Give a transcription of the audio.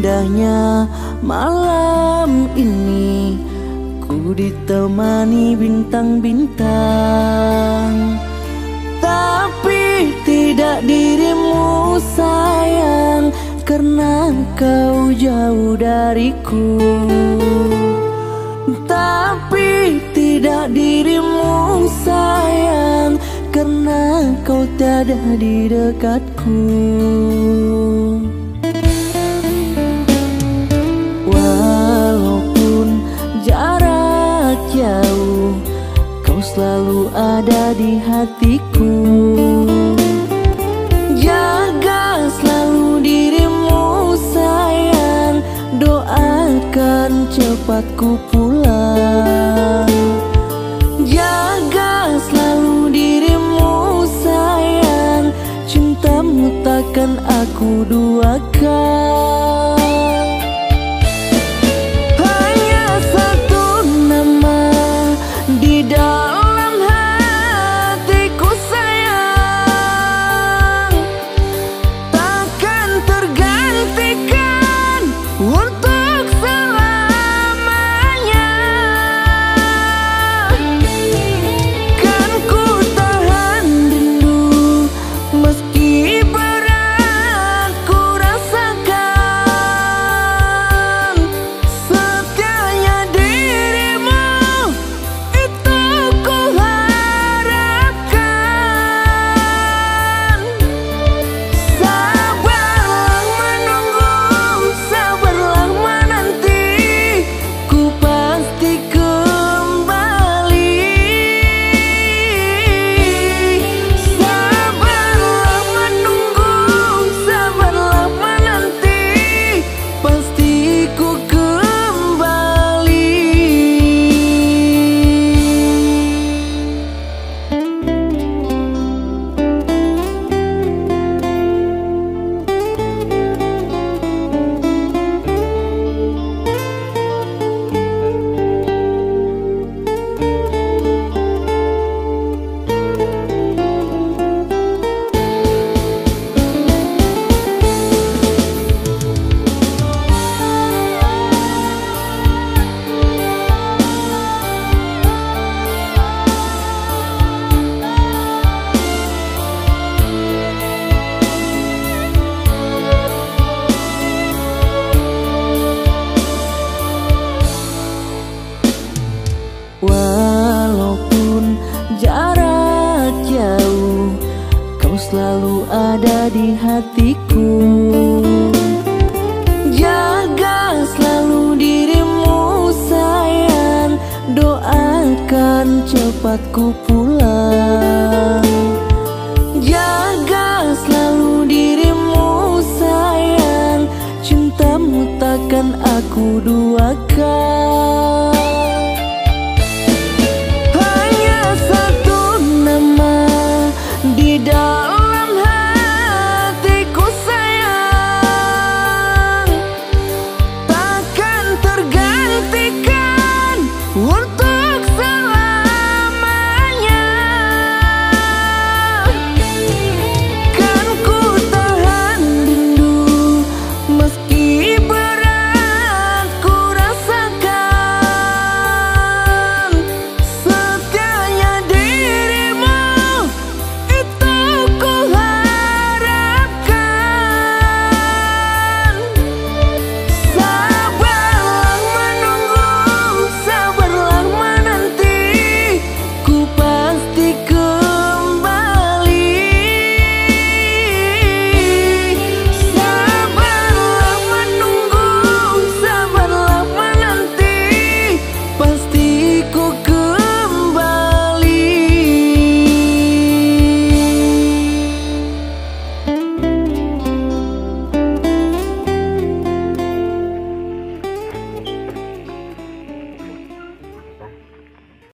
indahnya malam ini, ku ditemani bintang-bintang. Tapi tidak dirimu sayang, karena kau jauh dariku. Tapi tidak dirimu sayang, karena kau tiada di dekatku. Walaupun jarak jauh, kau selalu ada di hatiku. Jaga selalu dirimu sayang, doakan cepat ku pulang. Jaga selalu dirimu sayang, cintamu takkan aku duakan. Hanya satu nama di dalam hatiku sayang, takkan tergantikan untuk selamanya. Kan ku tahan rindu meski berat ku rasakan. Setianya dirimu itu ku harapkan. Sabarlah menunggu, sabarlah menanti, ku pasti kembali. Sabarlah menunggu, sabarlah menanti, pasti ku kembali. Walaupun jarak jauh, kau selalu ada di hatiku. Jaga selalu dirimu sayang, doakan cepat ku pulang. Jaga selalu dirimu sayang, cintamu takkan aku duakan.